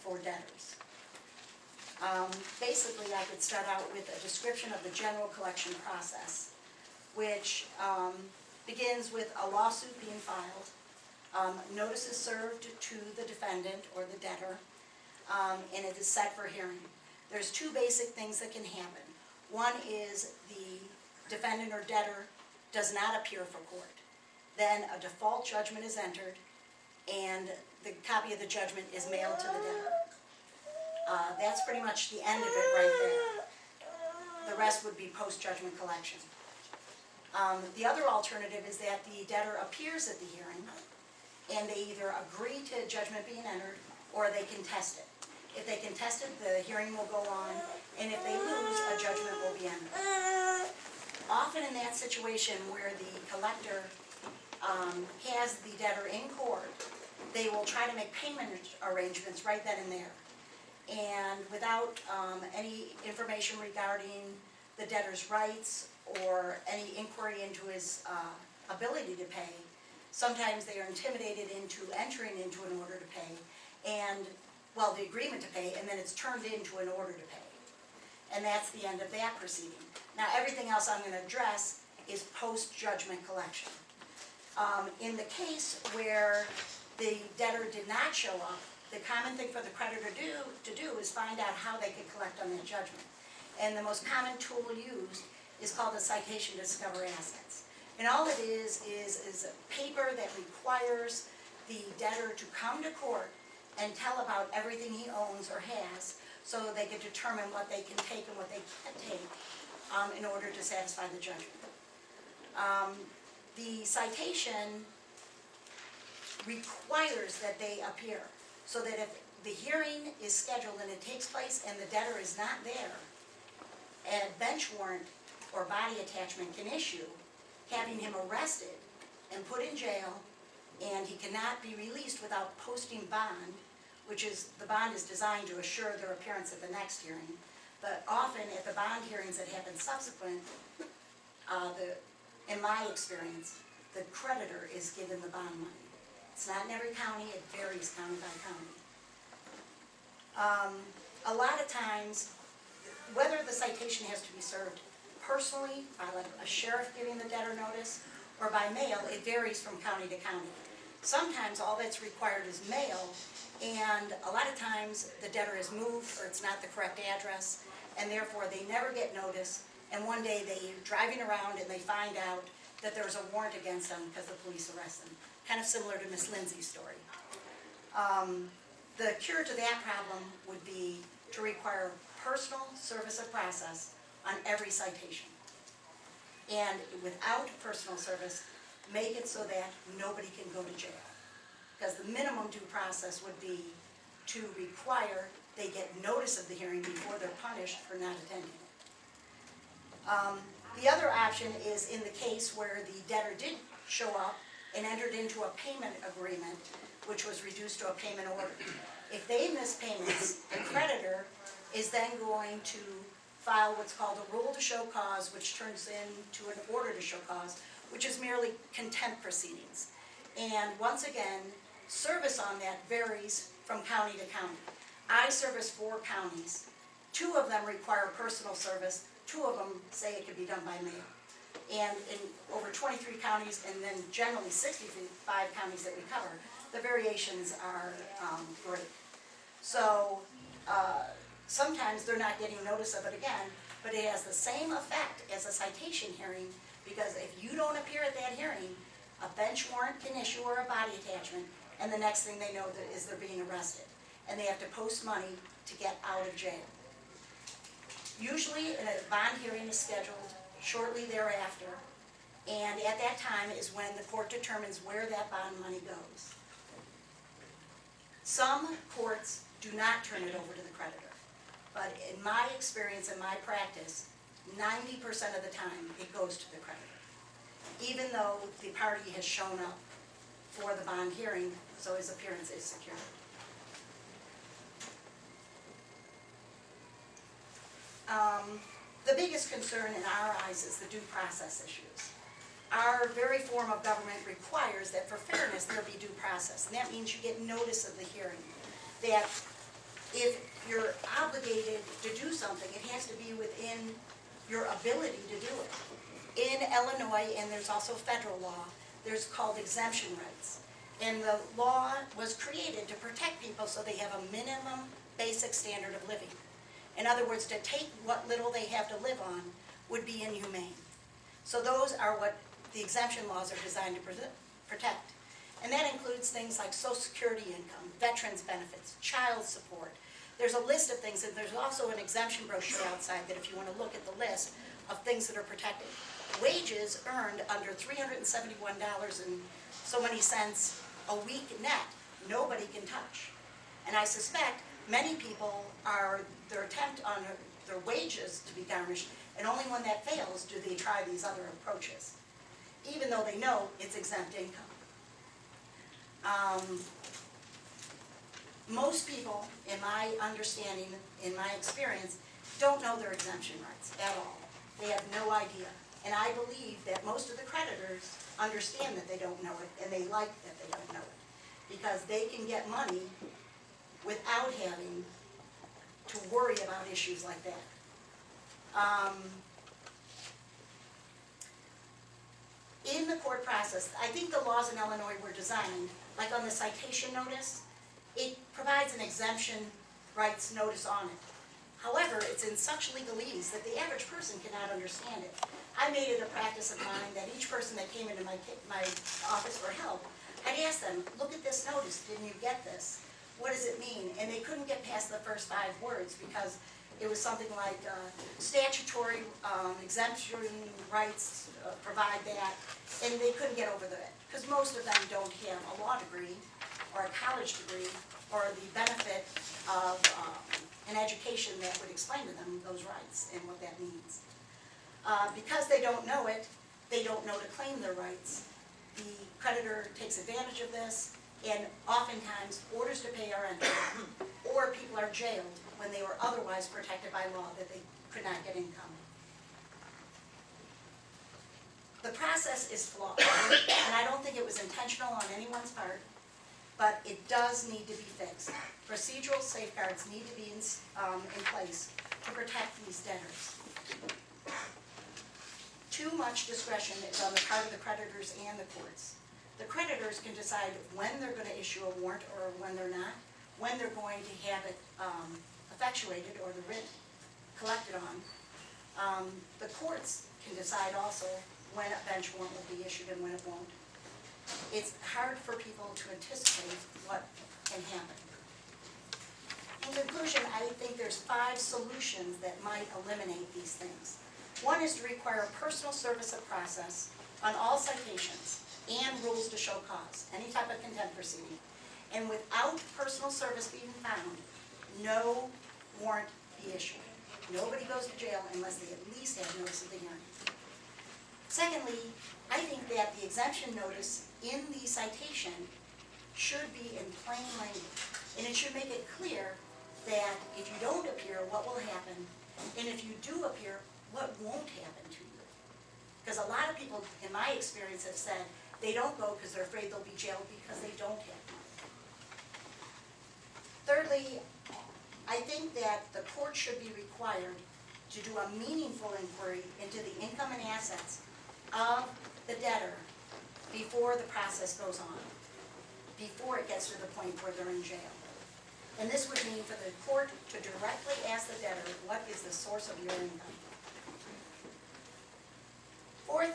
for debtors. Basically, I could start out with a description of the general collection process, which begins with a lawsuit being filed, notice is served to the defendant or the debtor, and it is set for hearing. There's two basic things that can happen. One is the defendant or debtor does not appear for court. Then a default judgment is entered, and the copy of the judgment is mailed to the debtor. That's pretty much the end of it right there. The rest would be post-judgment collection. The other alternative is that the debtor appears at the hearing, and they either agree to judgment being entered, or they contest it. If they contest it, the hearing will go on, and if they lose, a judgment will be entered. Often in that situation where the collector has the debtor in court, they will try to make payment arrangements right then and there. And without any information regarding the debtor's rights or any inquiry into his ability to pay, sometimes they are intimidated into entering into an order to pay, and, well, the agreement to pay, and then it's turned into an order to pay. And that's the end of that proceeding. Now, everything else I'm going to address is post-judgment collection. In the case where the debtor did not show up, the common thing for the creditor to do is find out how they could collect on that judgment. And the most common tool used is called a citation to discover assets. And all it is a paper that requires the debtor to come to court and tell about everything he owns or has, so they can determine what they can take and what they can't take in order to satisfy the judgment. The citation requires that they appear, so that if the hearing is scheduled and it takes place and the debtor is not there, a bench warrant or body attachment can issue, having him arrested and put in jail, and he cannot be released without posting bond, which is, the bond is designed to assure their appearance at the next hearing. But often at the bond hearings that happen subsequent, in my experience, the creditor is given the bond money. It's not in every county, it varies county by county. A lot of times, whether the citation has to be served personally, by like a sheriff giving the debtor notice, or by mail, it varies from county to county. Sometimes all that's required is mail, and a lot of times the debtor is moved or it's not the correct address, and therefore they never get notice, and one day they're driving around and they find out that there's a warrant against them because the police arrest them. Kind of similar to Miss Lindsay's story. The cure to that problem would be to require personal service of process on every citation. And without personal service, make it so that nobody can go to jail. Because the minimum due process would be to require they get notice of the hearing before they're punished for not attending it. The other option is in the case where the debtor did show up and entered into a payment agreement, which was reduced to a payment order. If they miss payments, the creditor is then going to file what's called a rule to show cause, which turns into an order to show cause, which is merely contempt proceedings. And once again, service on that varies from county to county. I service 4 counties. 2 of them require personal service. 2 of them say it could be done by mail. And in over 23 counties, and then generally 65 counties that we cover, the variations are great. So sometimes they're not getting notice of it again, but it has the same effect as a citation hearing, because if you don't appear at that hearing, a bench warrant can issue or a body attachment, and the next thing they know is they're being arrested. And they have to post money to get out of jail. Usually a bond hearing is scheduled shortly thereafter, and at that time is when the court determines where that bond money goes. Some courts do not turn it over to the creditor, but in my experience and my practice, 90% of the time it goes to the creditor, even though the party has shown up for the bond hearing, so his appearance is secured. The biggest concern in our eyes is the due process issues. Our very form of government requires that for fairness there be due process, and that means you get notice of the hearing, that if you're obligated to do something, it has to be within your ability to do it. In Illinois, and there's also federal law, there's called exemption rights. And the law was created to protect people so they have a minimum basic standard of living. In other words, to take what little they have to live on would be inhumane. So those are what the exemption laws are designed to protect. And that includes things like Social Security income, veterans benefits, child support. There's a list of things, and there's also an exemption brochure outside that if you want to look at the list of things that are protected. Wages earned under $371 and so many cents a week net, nobody can touch. And I suspect many people their attempt on their wages to be garnished, and only when that fails do they try these other approaches, even though they know it's exempt income. Most people, in my understanding, in my experience, don't know their exemption rights at all. They have no idea. And I believe that most of the creditors understand that they don't know it, and they like that they don't know it, because they can get money without having to worry about issues like that. In the court process, I think the laws in Illinois were designed, like on the citation notice, it provides an exemption rights notice on it. However, it's in such legalese that the average person cannot understand it. I made it a practice of mine that each person that came into my office for help, I'd ask them, look at this notice, didn't you get this? What does it mean? And they couldn't get past the first 5 words because it was something like statutory exemption rights provide that, and they couldn't get over that because most of them don't have a law degree or a college degree or the benefit of an education that would explain to them those rights and what that means. Because they don't know it, they don't know to claim their rights. The creditor takes advantage of this, and oftentimes orders to pay are entered, or people are jailed when they were otherwise protected by law that they could not get income. The process is flawed, and I don't think it was intentional on anyone's part, but it does need to be fixed. Procedural safeguards need to be in place to protect these debtors. Too much discretion is on the part of the creditors and the courts. The creditors can decide when they're going to issue a warrant or when they're not, when they're going to have it effectuated or the writ collected on. The courts can decide also when a bench warrant will be issued and when it won't. It's hard for people to anticipate what can happen. In conclusion, I think there's 5 solutions that might eliminate these things. One is to require personal service of process on all citations and rules to show cause, any type of contempt proceeding. And without personal service being found, no warrant be issued. Nobody goes to jail unless they at least have notice of the hearing. Secondly, I think that the exemption notice in the citation should be in plain language. And it should make it clear that if you don't appear, what will happen, and if you do appear, what won't happen to you. Because a lot of people, in my experience, have said they don't go because they're afraid they'll be jailed because they don't have money. Thirdly, I think that the court should be required to do a meaningful inquiry into the income and assets of the debtor before the process goes on, before it gets to the point where they're in jail. And this would mean for the court to directly ask the debtor, what is the source of your income? Fourth,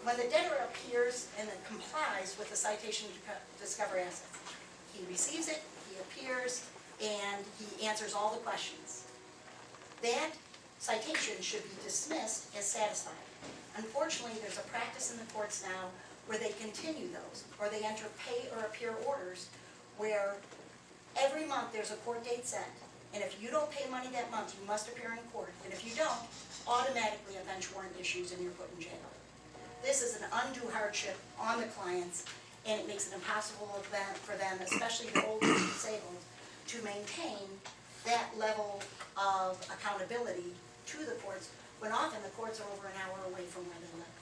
when the debtor appears and complies with the citation to discover assets, he receives it, he appears, and he answers all the questions. That citation should be dismissed as satisfied. Unfortunately, there's a practice in the courts now where they continue those, or they enter pay or appear orders where every month there's a court date set, and if you don't pay money that month, you must appear in court, and if you don't, automatically a bench warrant issues and you're put in jail. This is an undue hardship on the clients, and it makes it impossible for them, especially the old and disabled, to maintain that level of accountability to the courts, when often the courts are over an hour away from where they live.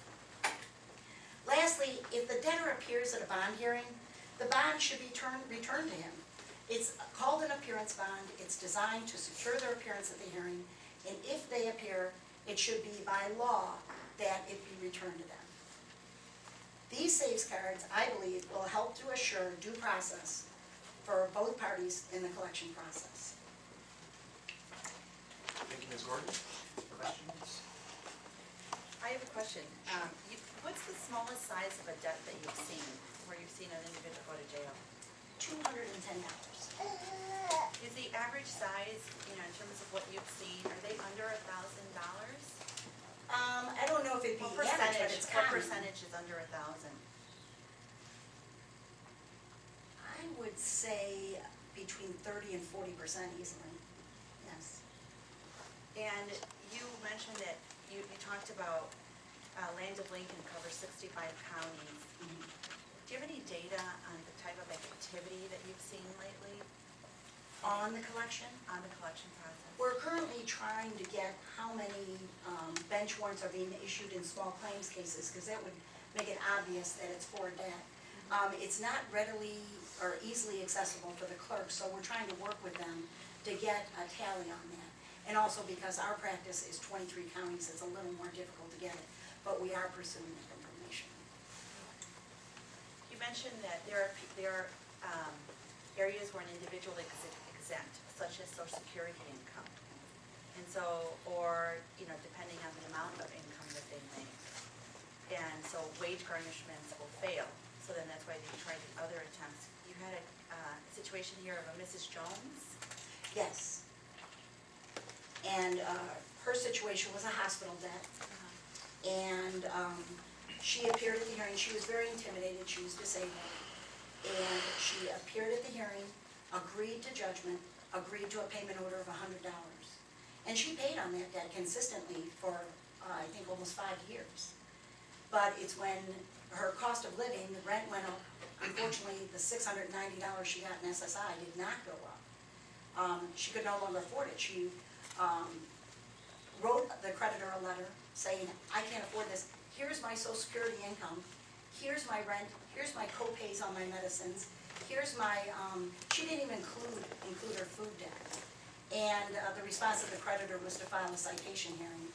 Lastly, if the debtor appears at a bond hearing, the bond should be returned to him. It's called an appearance bond. It's designed to secure their appearance at the hearing, and if they appear, it should be by law that it be returned to them. These safeguards, I believe, will help to assure due process for both parties in the collection process. Thank you, Ms. Gordon. Questions? I have a question. What's the smallest size of a debt that you've seen, where you've seen an individual go to jail? $210. Is the average size, in terms of what you've seen, are they under $1,000? I don't know if it'd be What average, but it's what common. percentage is under 1,000? I would say between 30 and 40% easily, yes. And you mentioned that you talked about Land of Lincoln covers 65 counties. Mhm. Do you have any data on the type of activity that you've seen lately On the collection, on the collection process? we're currently trying to get how many bench warrants are being issued in small claims cases, because that would make it obvious that it's for debt. It's not readily or easily accessible for the clerks, so we're trying to work with them to get a tally on that. And also because our practice is 23 counties, it's a little more difficult to get it, but we are pursuing that information. You mentioned that there are areas where an individual is exempt, such as Social Security income. And so, or, depending on the amount of income that they make. And so wage garnishments will fail. So then that's why they tried other attempts. You had a situation here of a Mrs. Jones. Yes. And her situation was a hospital debt. And she appeared at the hearing. She was very intimidated. She was disabled. And she appeared at the hearing, agreed to judgment, agreed to a payment order of $100. And she paid on that debt consistently for, I think, almost 5 years. But it's when her cost of living, the rent went up. Unfortunately, the $690 she got in SSI did not go up. She could no longer afford it. She wrote the creditor a letter saying, I can't afford this. Here's my Social Security income. Here's my rent. Here's my co-pays on my medicines. Here's my, she didn't even include her food debt. And the response of the creditor was to file a citation hearing.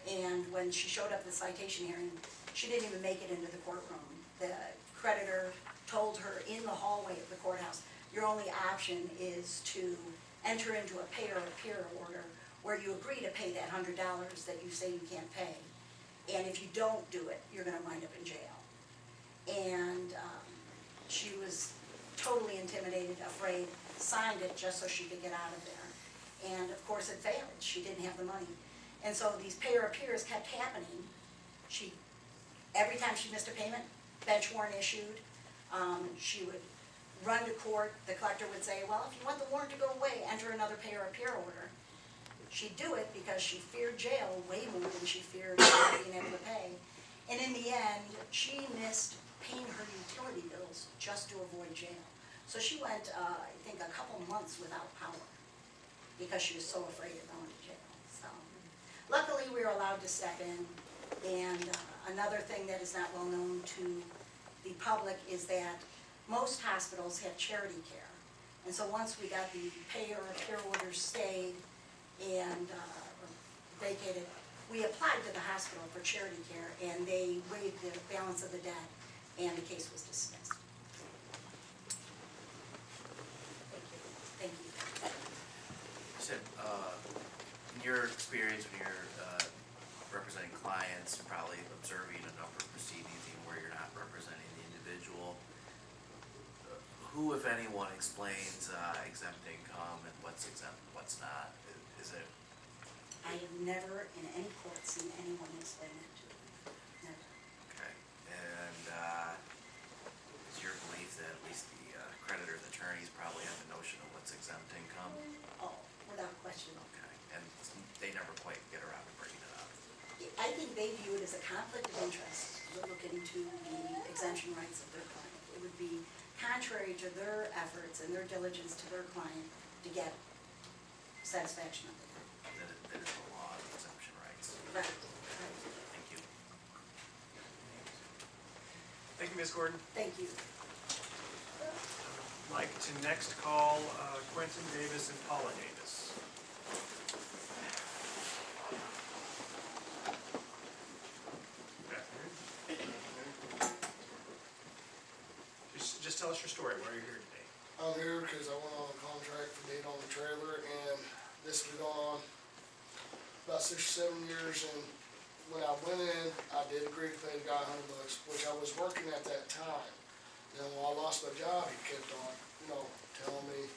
And when she showed up at the citation hearing, she didn't even make it into the courtroom. The creditor told her in the hallway of the courthouse, your only option is to enter into a pay or appear order where you agree to pay that $100 that you say you can't pay. And if you don't do it, you're going to wind up in jail. And she was totally intimidated, afraid, signed it just so she could get out of there. And of course it failed. She didn't have the money. And so these pay or appears kept happening. Every time she missed a payment, bench warrant issued. She would run to court. The collector would say, well, if you want the warrant to go away, enter another pay or appear order. She'd do it because she feared jail way more than she feared not being able to pay. And in the end, she missed paying her utility bills just to avoid jail. So she went, I think, a couple months without power because she was so afraid of going to jail. So luckily, we were allowed to step in. And another thing that is not well known to the public is that most hospitals have charity care. And so once we got the pay or appear orders stayed and vacated, we applied to the hospital for charity care, and they waived the balance of the debt, and the case was dismissed. Thank you. You said, in your experience when you're representing clients, probably observing a number of proceedings even where you're not representing the individual, who, if anyone, explains exempt income and what's exempt and what's not? Is it? I have never in any court seen anyone explain that to me. Never. Okay. And is your belief that at least the creditor's attorneys probably have a notion of what's exempt income? Oh, without question. Okay. And they never quite get around to bringing it up? I think they view it as a conflict of interest to look into the exemption rights of their client. It would be contrary to their efforts and their diligence to their client to get satisfaction of it. That is the law of exemption rights. Right. Thank you. Thank you, Ms. Gordon. Thank you. like to next call Quentin Davis and Paula Davis. Good afternoon. Just tell us your story. Why are you here today? I'm here because I went on a contract for date on the trailer, and this has been going on about 6 or 7 years, and when I went in, I did agree to pay the guy $100, which I was working at that time. Then when I lost my job, he kept on, telling me,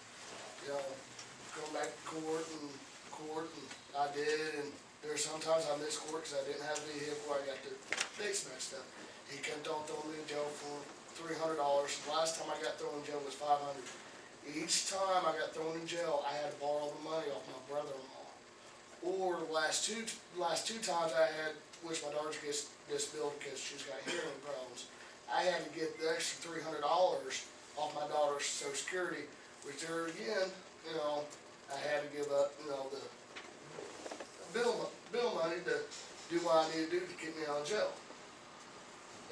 going back to court, and I did, and there's sometimes I missed court because I didn't have a vehicle, I got the dates messed up. He kept on throwing me in jail for $300. The last time I got thrown in jail was $500. Each time I got thrown in jail, I had to borrow the money off my brother-in-law. Or the last two times I had, which my daughter gets this bill because she's got hearing problems, I had to get the extra $300 off my daughter's Social Security, which there again, I had to give up, the bill money to do what I needed to do to keep me out of jail.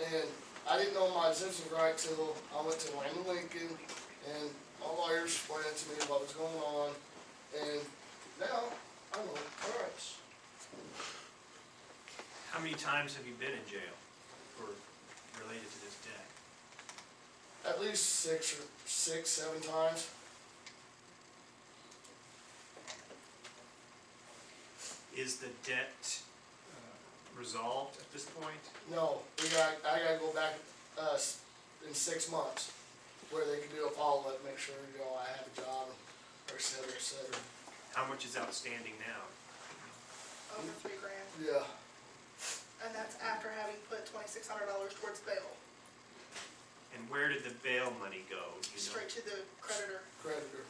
And I didn't know my exemptions right till I went to Landon Lincoln, and my lawyers explained to me what was going on, and now I'm on insurance. How many times have you been in jail for related to this debt? At least 7 times. Is the debt resolved at this point? No, I gotta go back in 6 months where they can do a follow-up, make sure I have a job, or et cetera, et cetera. How much is outstanding now? Over $3,000, Yeah, and that's after having put $2,600 towards bail, And where did the bail money go? Do you know? straight to the creditor. creditor.